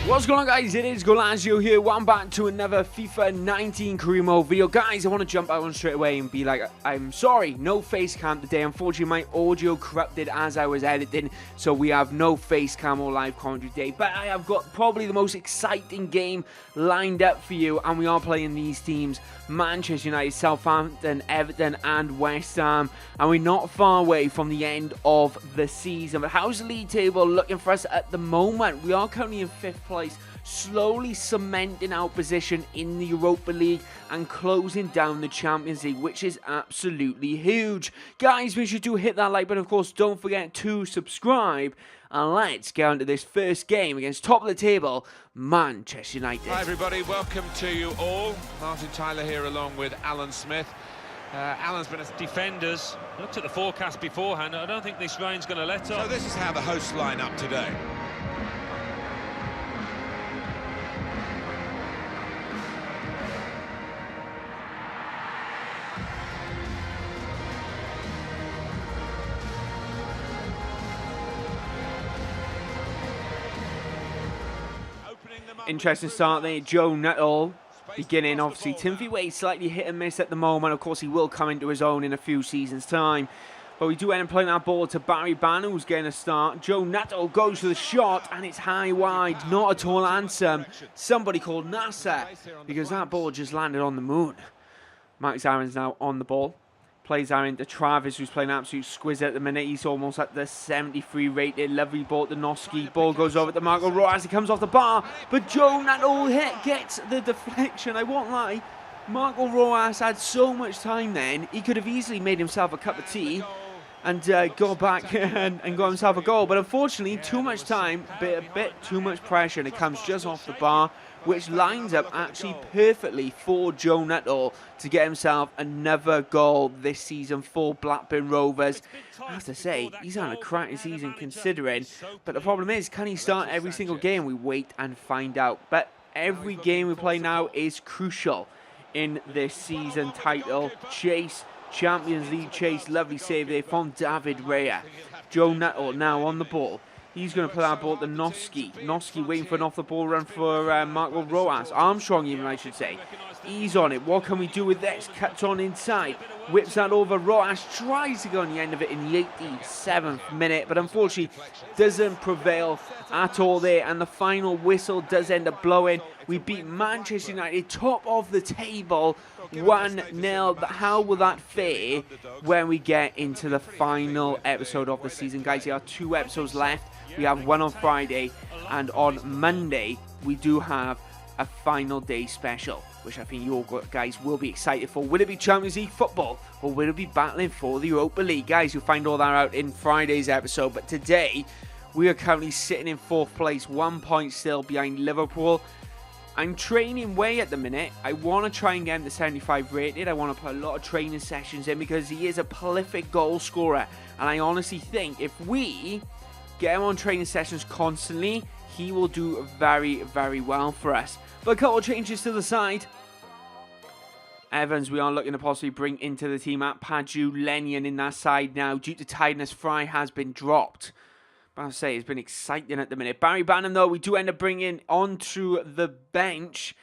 What's going on, guys? It is Goalazio here. Welcome back to another FIFA 19 Career Mode video. Guys, I want to jump out on straight away and be like, I'm sorry, no face cam today. Unfortunately, my audio corrupted as I was editing, so we have no face cam or live commentary today. But I have got probably the most exciting game lined up for you, and we are playing these teams: Manchester United, Southampton, Everton, and West Ham. And we're not far away from the end of the season. But how's the league table looking for us at the moment? We are currently in 5th place, slowly cementing our position in the Europa League and closing down the Champions League, which is absolutely huge. Guys, make sure to hit that like button. Of course, don't forget to subscribe. And let's get on to this first game against top of the table, Manchester United. Hi everybody, welcome to you all. Martin Tyler here along with Alan Smith. Alan's been a defenders. Looked at the forecast beforehand. I don't think this rain's going to let up. So this is how the hosts line up today. Interesting start there. Joe Nuttall beginning, obviously. Timothy Wade slightly hit and miss at the moment. Of course, he will come into his own in a few seasons' time. But we do end up playing that ball to Barry Banner, who's getting a start. Joe Nuttall goes for the shot, and it's high wide. Not at all handsome. Somebody called Nasser, because that ball just landed on the moon. Max Aaron's now on the ball. Plays out into Travis, who's playing absolute exquisite at the minute. He's almost at the 73 rated. Lovely ball to Noski. Ball goes over to Marco Rojas. He comes off the bar, but Joe Nuttall gets the deflection. I won't lie. Marco Rojas had so much time then. He could have easily made himself a cup of tea and go back and got himself a goal. But unfortunately, too much time, a bit too much pressure, and it comes just off the bar, which lines up actually perfectly for Joe Nuttall to get himself another goal this season for Blackburn Rovers. I have to say, he's had a cracking season considering, but the problem is, can he start every single game? We wait and find out. But every game we play now is crucial in this season title chase. Champions League chase. Lovely save there from David Raya. Joe Nuttall now on the ball. He's going to play that ball to Noski. Noski waiting for an off-the-ball run for Marco Rojas. Armstrong even, I should say. He's on it. What can we do with this? Cuts on inside. Whips that over. Rojas tries to go on the end of it in the 87th minute, but unfortunately doesn't prevail at all there. And the final whistle does end up blowing. We beat Manchester United, top of the table, 1-0. How will that fare when we get into the final episode of the season? Guys, there are 2 episodes left. We have one on Friday, and on Monday, we do have a final day special, which I think you all guys will be excited for. Will it be Champions League football, or will it be battling for the Europa League? Guys, you'll find all that out in Friday's episode. But today, we are currently sitting in 4th place, 1 point still behind Liverpool. I'm training way at the minute. I want to try and get him to 75 rated. I want to put a lot of training sessions in because he is a prolific goal scorer. And I honestly think if we get him on training sessions constantly, he will do very, very well for us. But a couple of changes to the side. Evans, we are looking to possibly bring into the team. Ampadu, Lenyon in that side now. Due to tiredness, Fry has been dropped. But I'll say it's been exciting at the minute. Barry Banham, though, we do end up bringing onto the bench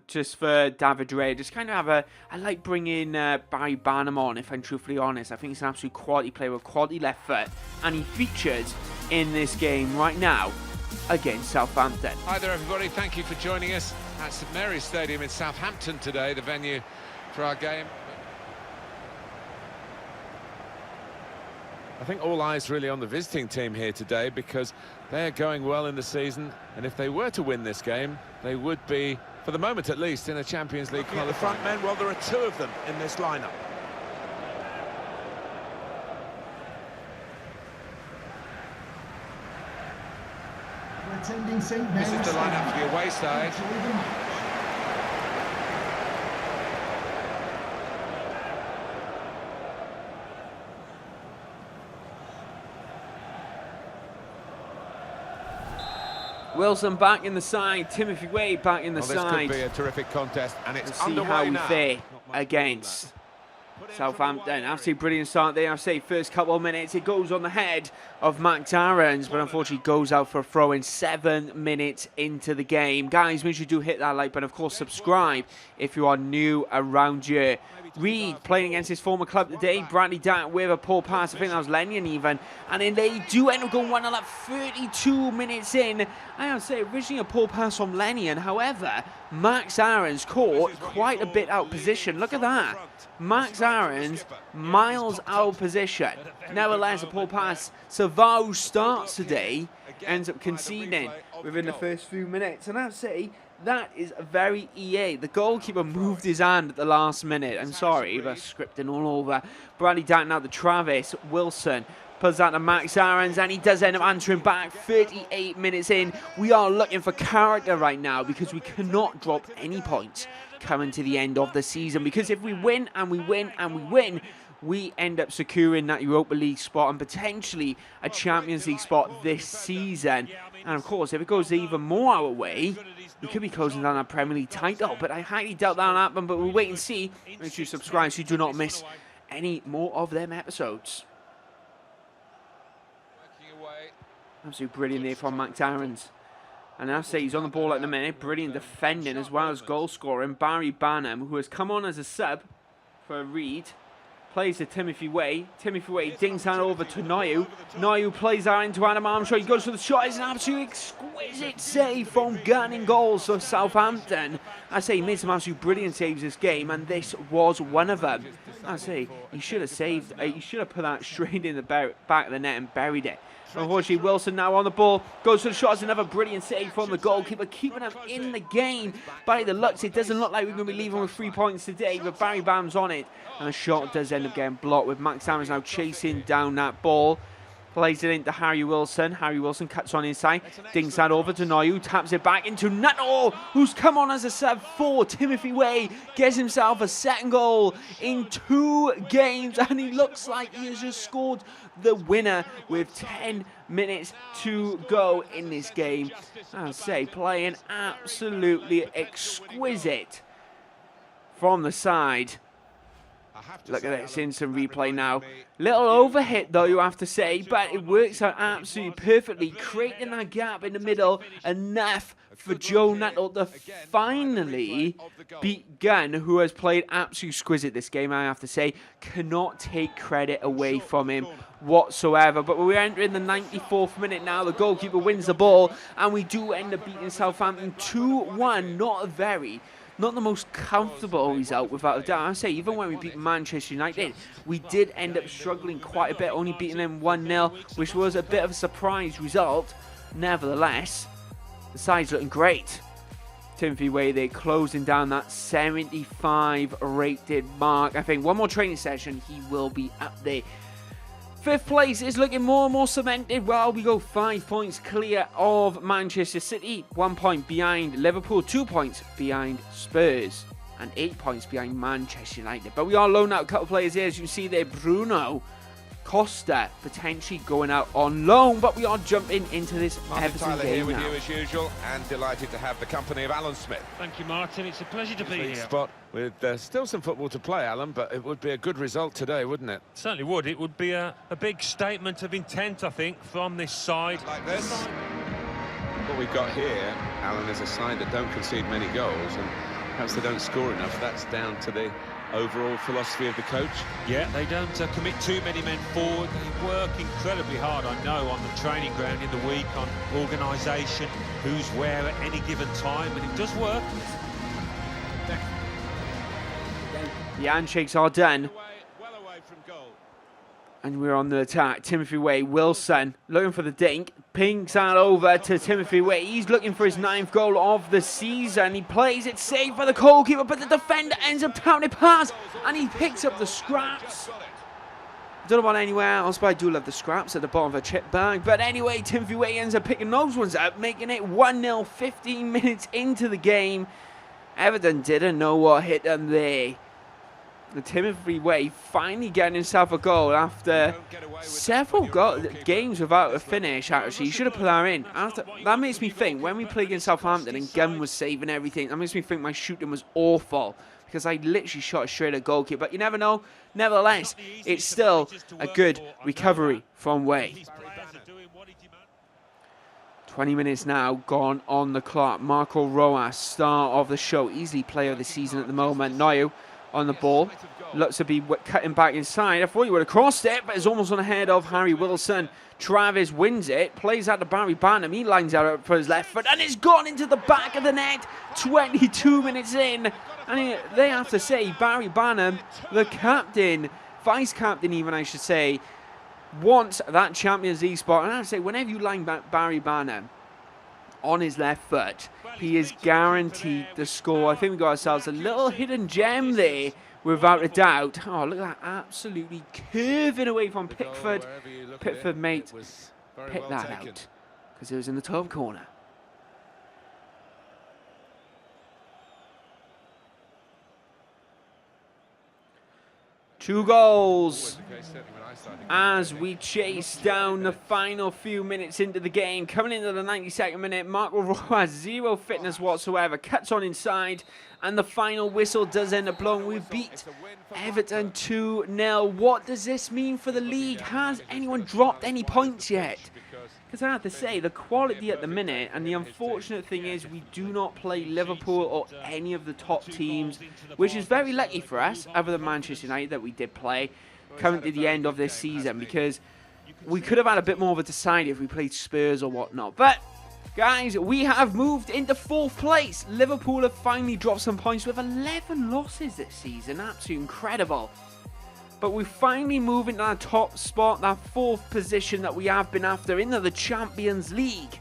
just for David Ray. Just kind of have a... I like bringing Barry Banham on, if I'm truthfully honest. I think he's an absolute quality player with quality left foot. And he features in this game right now against Southampton. Hi there everybody, thank you for joining us at St Mary's Stadium in Southampton today, the venue for our game. I think all eyes really on the visiting team here today because they're going well in the season, and if they were to win this game, they would be, for the moment at least, in a Champions League qualifying. The front men, well, there are 2 of them in this lineup. Attending St. This is the lineup for the away side. Wilson back in the side. Timothy Wade back in the side. This could be a terrific contest, and it's We'll see underway how we now. fare against Southampton, absolutely brilliant start there. I say first couple of minutes, it goes on the head of Max Aarons, but unfortunately goes out for a throw in 7 minutes into the game. Guys, make sure you do hit that like button, of course subscribe if you are new around here. Reed playing against his former club today. Bradley Datt with a poor pass. I think that was Lennon even. And then they do end up going 1-0 at 32 minutes in. I have to say, originally a poor pass from Lennon. However, Max Aarons caught quite a bit out of position. Look at that. Max Aarons miles out of position. Nevertheless, a poor pass. Savao starts today. Ends up conceding within the first few minutes. And I have to say, that is very EA. The goalkeeper moved his hand at the last minute. I'm sorry, but scripting all over. Bradley Datt now to Travis Wilson. Pulls out to Max Aarons, and he does end up answering back 38 minutes in. We are looking for character right now because we cannot drop any points coming to the end of the season. Because if we win and we win and we win, we end up securing that Europa League spot and potentially a Champions League spot this season. And of course, if it goes even more our way, we could be closing down our Premier League title. But I highly doubt that'll happen, but we'll wait and see. Make sure you subscribe so you do not miss any more of them episodes. Absolutely brilliant there from Max Aarons. And I have to say, he's on the ball at the minute. Brilliant defending as well as goal scoring. Barry Banham, who has come on as a sub for Reed, plays to Timothy Way. Timothy Way dings that over to Noyu. Noyu plays that into Adam Armstrong. He goes for the shot. It's an absolute exquisite save from gunning goals for Southampton. I say he made some absolute brilliant saves this game, and this was one of them. I say he should have saved. He should have put that straight in the back of the net and buried it. Unfortunately, Wilson now on the ball, goes for the shot. It's another brilliant save from the goalkeeper, keeping him in the game. By the looks, it doesn't look like we're going to be leaving with 3 points today, but Barry Bam's on it. And the shot does end up getting blocked with Max Aarons now chasing down that ball. Plays it into Harry Wilson. Harry Wilson cuts on inside. Dings that over to Noyu. Taps it back into Nuttall, who's come on as a sub for Timothy Way. Gets himself a second goal in 2 games. And he looks like he has just scored the winner with 10 minutes to go in this game. I'll say, playing absolutely exquisite from the side. Look at this instant replay now. Little overhit though, you have to say, but it works out absolutely perfectly, creating that gap in the middle enough for Joe Nuttall to finally beat Gunn, who has played absolutely exquisite this game, I have to say. Cannot take credit away from him whatsoever. But we're entering the 94th minute now. The goalkeeper wins the ball, and we do end up beating Southampton 2-1. Not the most comfortable result, without a doubt. I say, even when we beat Manchester United, we did end up struggling quite a bit, only beating them 1-0, which was a bit of a surprise result. Nevertheless, the side's looking great. Timothy Way, they're closing down that 75 rated mark. I think one more training session, he will be up there. 5th place is looking more and more cemented. Well, we go 5 points clear of Manchester City, 1 point behind Liverpool, 2 points behind Spurs, and 8 points behind Manchester United. But we are loaning out a couple of players here, as you can see there. Bruno Costa potentially going out on loan, but we are jumping into this Everton game here with now. you as usual, and delighted to have the company of Alan Smith. Thank you, Martin. It's a pleasure to be here. Spot with still some football to play, Alan, but it would be a good result today, wouldn't it? Certainly would. It would be a big statement of intent, I think, from this side. Like this. What we've got here, Alan, is a side that don't concede many goals, and perhaps they don't score enough. That's down to the overall philosophy of the coach. Yeah, they don't commit too many men forward. They work incredibly hard, I know, on the training ground in the week, on organisation, who's where at any given time, and it does work. The handshakes are done, Well away from goal. and we're on the attack. Timothy Way, Wilson looking for the dink, pings that over to Timothy Way. He's looking for his 9th goal of the season. He plays it safe by the goalkeeper, but the defender ends up tapping it past, and he picks up the scraps. I don't know about anywhere else, but I do love the scraps at the bottom of a chip bag. But anyway, Timothy Way ends up picking those ones up, making it 1-0 15 minutes into the game. Everton didn't know what hit them there. The Timothy Way finally getting himself a goal after several games without a finish, actually. He should have put that in. That makes me think, when we played against Southampton and Gunn was saving everything, that makes me think my shooting was awful, because I literally shot straight at goalkeeper. But you never know. Nevertheless, it's still a good recovery from Way. 20 minutes now gone on the clock. Marco Rojas, star of the show, easily player of the season at the moment. Noyu on the ball, looks to be cutting back inside. I thought he would have crossed it, but it's almost on ahead of Harry Wilson. Travis wins it, plays out to Barry Barnum. He lines out for his left foot, and it's gone into the back of the net. 22 minutes in, and they have to say, Barry Barnum, the captain, vice captain even, I should say, wants that Champions League spot. And I have to say, whenever you line back Barry Barnum on his left foot, he is guaranteed the score. I think we got ourselves a little hidden gem there, without a doubt. Oh, look at that, absolutely curving away from Pickford. Pickford, mate, pick that out, because it was in the top corner. Two goals as we chase down the final few minutes into the game. Coming into the 92nd minute, Marco Rojas, zero fitness whatsoever, cuts on inside, and the final whistle does end up blowing. We beat Everton 2-0. What does this mean for the league? Has anyone dropped any points yet? Because I have to say, the quality at the minute, and the unfortunate thing is we do not play Liverpool or any of the top teams, which is very lucky for us, other than Manchester United that we did play, coming to the end of this season, because we could have had a bit more of a decide if we played Spurs or whatnot. But, guys, we have moved into 4th place. Liverpool have finally dropped some points with 11 losses this season. Absolutely incredible. But we finally move into that top spot, that 4th position that we have been after into the Champions League.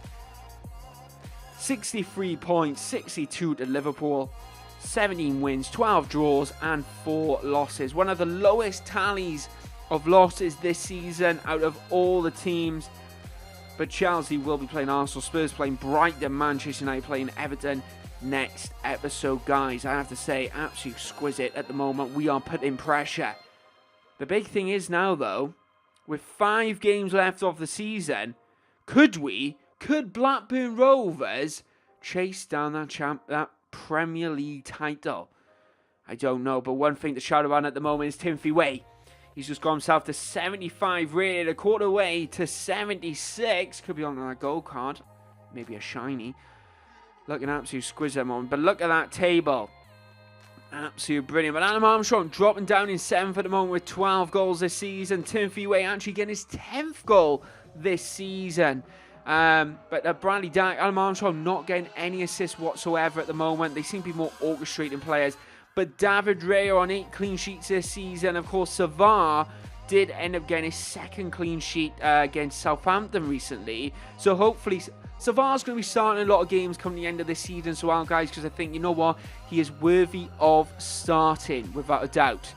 63 points, 62 to Liverpool, 17 wins, 12 draws and 4 losses. One of the lowest tallies of losses this season out of all the teams. But Chelsea will be playing Arsenal, Spurs playing Brighton, Manchester United playing Everton next episode, guys. I have to say, absolutely exquisite at the moment. We are putting pressure. The big thing is now, though, with 5 games left of the season, could Blackburn Rovers chase down that Premier League title? I don't know, but one thing to shout about at the moment is Timothy Way. He's just got himself to 75 rated, a quarter way to 76. Could be on that gold card, maybe a shiny. Looking absolutely exquisite at the moment, but look at that table. Absolutely brilliant. But Adam Armstrong dropping down in 7th at the moment with 12 goals this season. Timothy Way actually getting his 10th goal this season. But Bradley Dack, Adam Armstrong not getting any assists whatsoever at the moment. They seem to be more orchestrating players. But David Raya on 8 clean sheets this season. Of course, Savar did end up getting his 2nd clean sheet against Southampton recently. So hopefully Savar's going to be starting a lot of games coming the end of this season as well, guys, because I think, you know what, he is worthy of starting, without a doubt.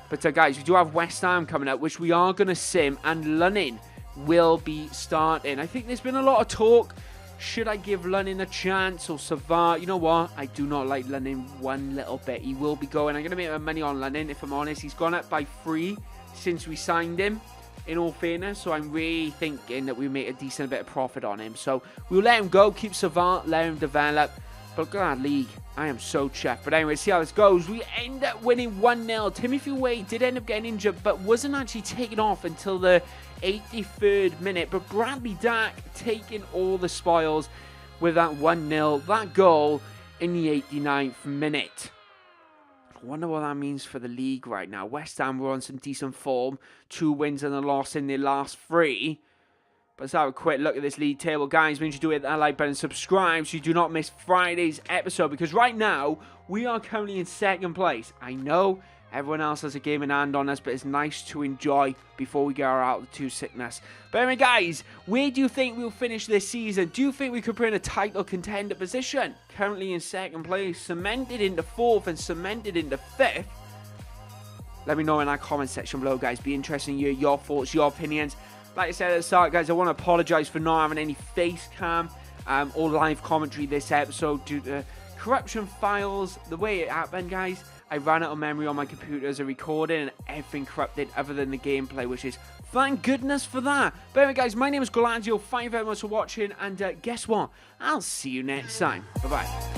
But, guys, we do have West Ham coming up, which we are going to sim, and Lunning will be starting. I think there's been a lot of talk. Should I give Lunning a chance or Savar? You know what? I do not like Lunning one little bit. He will be going. I'm going to make my money on Lunning, if I'm honest. He's gone up by 3 since we signed him, in all fairness. So I'm really thinking that we make a decent bit of profit on him. So we'll let him go, keep Savar, let him develop. But look at that league. I am so chuffed. But anyway, see how this goes. We end up winning 1-0. Timothy Way did end up getting injured, but wasn't actually taken off until the 83rd minute. But Bradley Dack taking all the spoils with that 1-0. That goal in the 89th minute. I wonder what that means for the league right now. West Ham were on some decent form. 2 wins and a loss in their last 3. But let's have a quick look at this league table. Guys, make sure you do hit that like button and subscribe so you do not miss Friday's episode. Because right now, we are currently in 2nd place. I know everyone else has a game in hand on us, but it's nice to enjoy before we get out of the 2 sickness. But anyway, guys, where do you think we'll finish this season? Do you think we could be in a title contender position? Currently in 2nd place, cemented into 4th and cemented into 5th. Let me know in that comment section below, guys. Be interesting to hear your thoughts, your opinions. Like I said at the start, guys, I want to apologise for not having any face cam or live commentary this episode due to corruption files. The way it happened, guys, I ran out of memory on my computer as a recording and everything corrupted other than the gameplay, which is thank goodness for that. But anyway guys, my name is Goalazio, thank you very much for watching, and guess what? I'll see you next time. Bye bye.